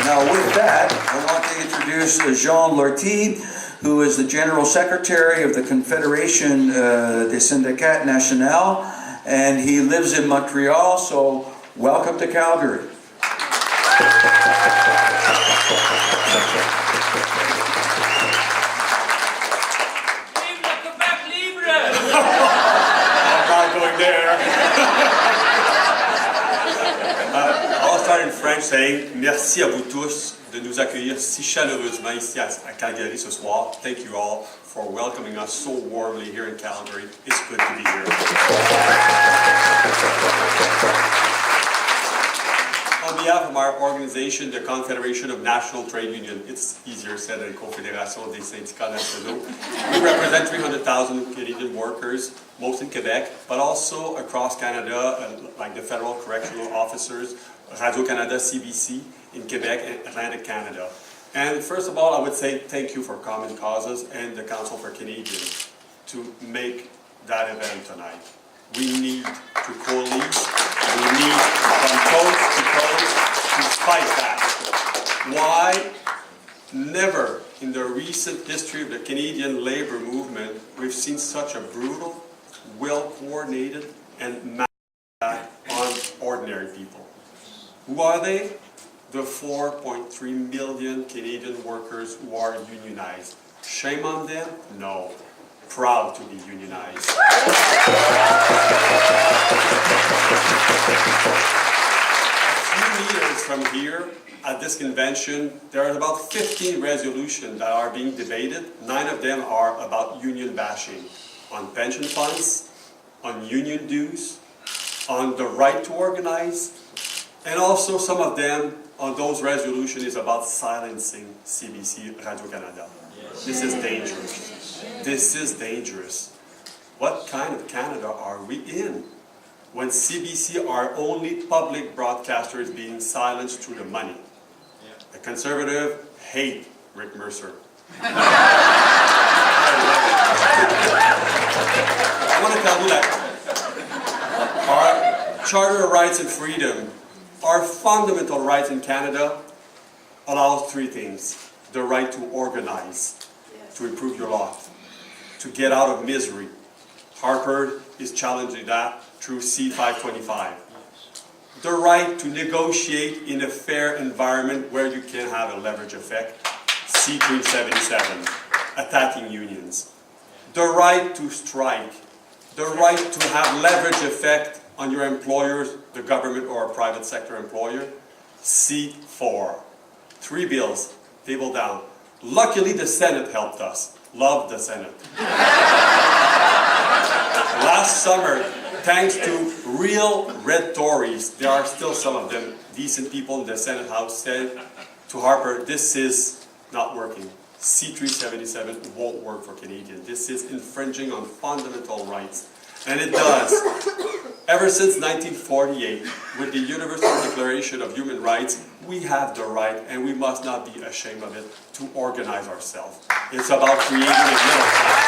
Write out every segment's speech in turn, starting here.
Now with that, I want to introduce Jean Lortie, who is the General Secretary of the Confédération des syndicats nationaux, and he lives in Montreal, so welcome to Calgary. Vive le Quebec libre! I'm not going there. I'll start in French saying merci à vous tous de nous accueillir si chaleureusement ici à Calgary ce soir. Thank you all for welcoming us so warmly here in Calgary. It's good to be here. On behalf of our organization, the Confédération of National Trade Unions, it's easier said than Confédération des syndicats nationaux. We represent 300,000 Canadian workers, most in Quebec, but also across Canada, like the Federal Correctional Officers, Radio-Canada, CBC in Quebec and Atlantic Canada. And first of all, I would say thank you for Common Causes and the Council for Canadians to make that event tonight. We need to coalesce, we need from coast to coast to fight back. Why? Never in the recent history of the Canadian labor movement we've seen such a brutal, well-coordinated and massive attack on ordinary people. Who are they? The 4.3 million Canadian workers who are unionized. Shame on them? No. Proud to be unionized. A few meters from here, at this convention, there are about 15 resolutions that are being debated. 9 of them are about union bashing, on pension funds, on union dues, on the right to organize, and also some of them on those resolutions is about silencing CBC Radio-Canada. Yes. This is dangerous. This is dangerous. What kind of Canada are we in? When CBC, our only public broadcaster, is being silenced through the money. The Conservative hate Rick Mercer. I want to tell you that our Charter of Rights and Freedom, our fundamental rights in Canada, allows 3 things. The right to organize, to improve your lot, to get out of misery. Harper is challenging that through C-525. The right to negotiate in a fair environment where you can have a leverage effect. C-377, attacking unions. The right to strike. The right to have leverage effect on your employers, the government or a private sector employer. C4. 3 bills, table down. Luckily the Senate helped us. Love the Senate. Last summer, thanks to real red Tories, there are still some of them, decent people in the Senate House, said to Harper, this is not working. C-377 won't work for Canadians. This is infringing on fundamental rights. And it does. Ever since 1948, with the Universal Declaration of Human Rights, we have the right, and we must not be ashamed of it, to organize ourselves. It's about creating a middle class.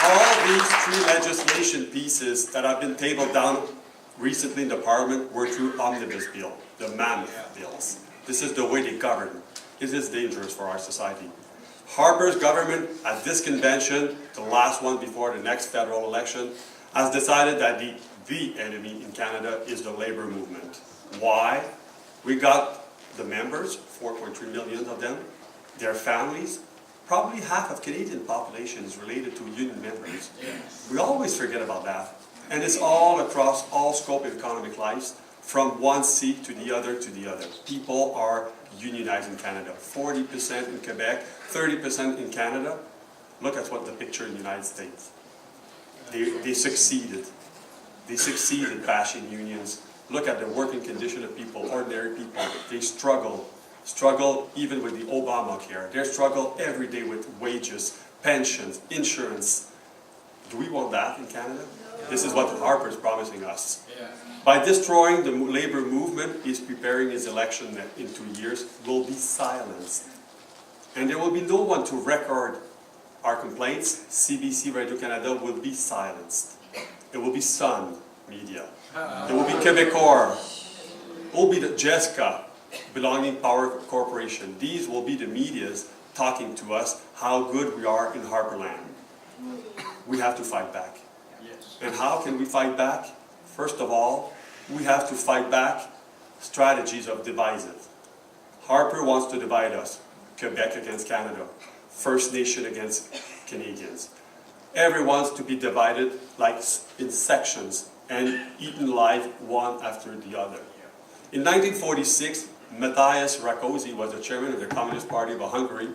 All these 3 legislation pieces that have been tabled down recently in the Parliament were through omnibus bill, the mammoth bills. This is the way they govern. This is dangerous for our society. Harper's government at this convention, the last one before the next federal election, has decided that the enemy in Canada is the labor movement. Why? We got the members, 4.3 million of them, their families. Probably half of Canadian population is related to union members. We always forget about that. And it's all across all scope of economic lives, from one seat to the other to the other. People are unionized in Canada. 40% in Quebec, 30% in Canada. Look at what the picture in the United States. They succeeded. They succeeded bashing unions. Look at the working condition of people, ordinary people. They struggle even with the Obamacare. They struggle every day with wages, pensions, insurance. Do we want that in Canada? No. This is what Harper is promising us. Yeah. By destroying the labor movement, he's preparing his election in 2 years, will be silenced. And there will be no one to record our complaints. CBC Radio-Canada will be silenced. It will be Sun Media. It will be Quebecor. will be the Jessica, belonging Power Corporation. These will be the medias talking to us how good we are in Harperland. We have to fight back. And how can we fight back? First of all, we have to fight back strategies of divisive. Harper wants to divide us. Quebec against Canada. First Nation against Canadians. Everyone's to be divided like in sections and eaten alive one after the other. In 1946, Matthias Rakosi was the chairman of the Communist Party of Hungary.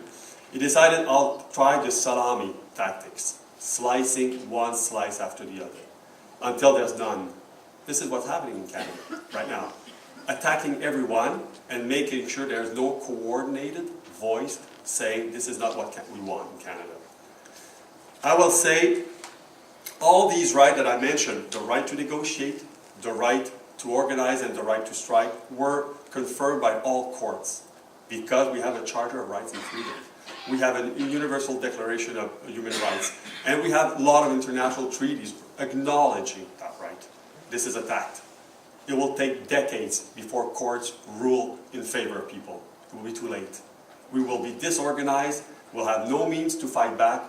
He decided, I'll try the salami tactics, slicing one slice after the other, until there's none. This is what's happening in Canada right now. Attacking everyone and making sure there's no coordinated voice saying this is not what we want in Canada. I will say all these rights that I mentioned, the right to negotiate, the right to organize and the right to strike, were confirmed by all courts because we have a Charter of Rights and Freedom. We have a Universal Declaration of Human Rights, and we have a lot of international treaties acknowledging that right. This is attacked. It will take decades before courts rule in favor of people. It will be too late. We will be disorganized, we'll have no means to fight back,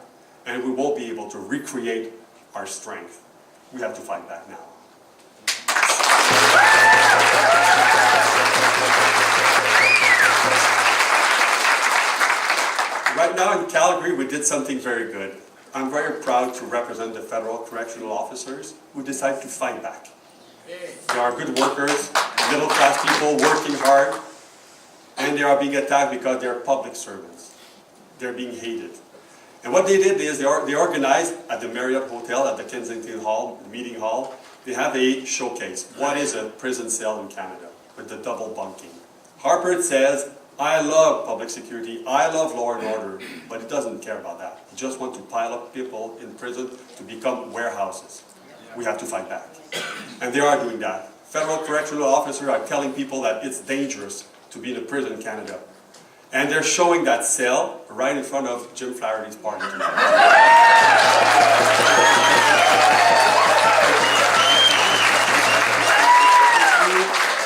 and we won't be able to recreate our strength. We have to fight back now. Right now in Calgary, we did something very good. I'm very proud to represent the federal correctional officers who decide to fight back. They are good workers, middle-class people working hard, and they are being attacked because they are public servants. They're being hated. And what they did is they organized at the Marriott Hotel, at the Kensington Hall, the meeting hall, they have a showcase. What is a prison cell in Canada with the double bunking? Harper says, I love public security, I love law and order, but he doesn't care about that. He just wants to pile up people in prison to become warehouses. We have to fight back. And they are doing that. Federal correctional officers are telling people that it's dangerous to be in a prison in Canada. And they're showing that cell right in front of Jim Flaherty's party tonight.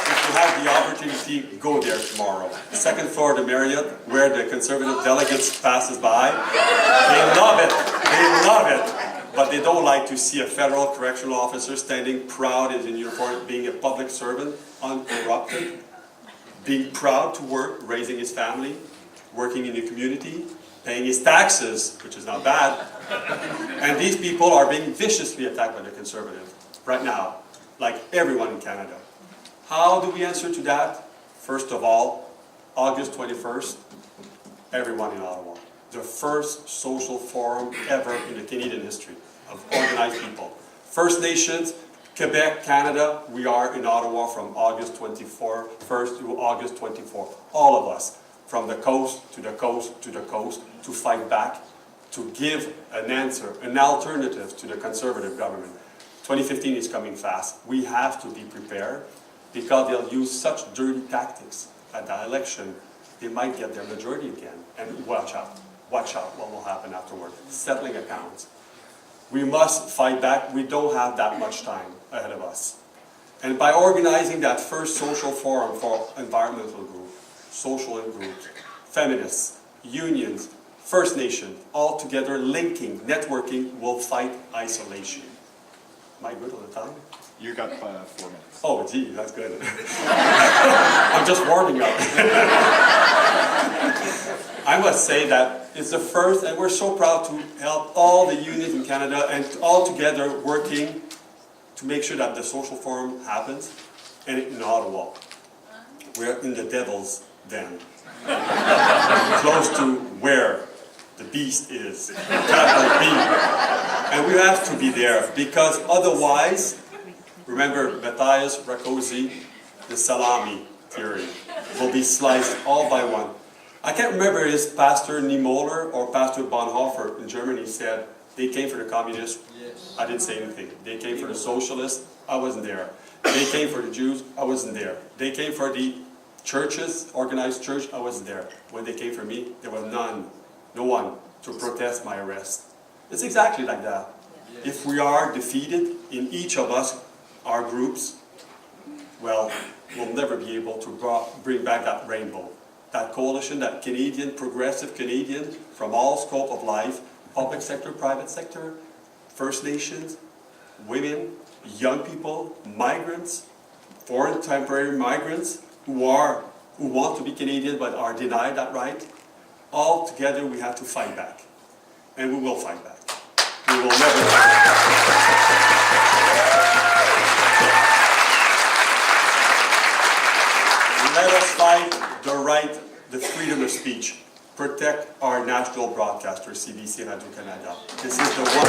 If you have the opportunity, go there tomorrow. Second floor of the Marriott, where the Conservative delegates passes by. They love it. They love it. But they don't like to see a federal correctional officer standing proud in uniform, being a public servant, uncorrupted, being proud to work, raising his family, working in the community, paying his taxes, which is not bad. And these people are being viciously attacked by the Conservative right now, like everyone in Canada. How do we answer to that? First of all, August 21st, everyone in Ottawa. The first social forum ever in the Canadian history of organized people. First Nations, Quebec, Canada, we are in Ottawa from August 1st to August 24th. All of us, from the coast to the coast to the coast, to fight back, to give an answer, an alternative to the Conservative government. 2015 is coming fast. We have to be prepared because they'll use such dirty tactics at the election. They might get their majority again. And watch out. Watch out what will happen afterward. Settling accounts. We must fight back. We don't have that much time ahead of us. And by organizing that first social forum for environmental groups, social groups, feminists, unions, First Nation, all together linking, networking, will fight isolation. Am I good on the time? You got 4 minutes. Oh, gee, that's good. I'm just warming up. I must say that it's the first, and we're so proud to help all the unions in Canada and all together working to make sure that the social forum happens, and in Ottawa. We're in the devil's den. Close to where the beast is, capital B. And we have to be there, because otherwise, remember Matthias Rakosi, the salami theory, will be sliced all by one. I can't remember if Pastor Niemöller or Pastor Bonhoeffer in Germany said they came for the communists. Yes. I didn't say anything. They came for the socialists. I wasn't there. They came for the Jews. I wasn't there. They came for the churches, organized church. I wasn't there. When they came for me, there was no one to protest my arrest. It's exactly like that. Yes. If we are defeated in each of us, our groups, well, will never be able to bring back that rainbow. That coalition, that Canadian, progressive Canadian, from all scope of life, public sector, private sector, First Nations, women, young people, migrants, foreign temporary migrants who want to be Canadian but are denied that right. All together we have to fight back. And we will fight back. We will never fight back. Let us fight the right, the freedom of speech. Protect our national broadcaster, CBC and Radio-Canada. This is the one.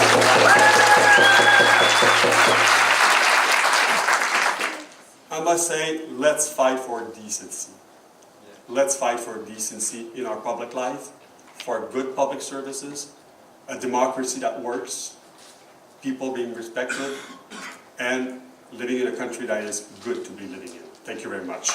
I must say, let's fight for decency. Let's fight for decency in our public life, for good public services, a democracy that works, people being respected, and living in a country that is good to be living in. Thank you very much.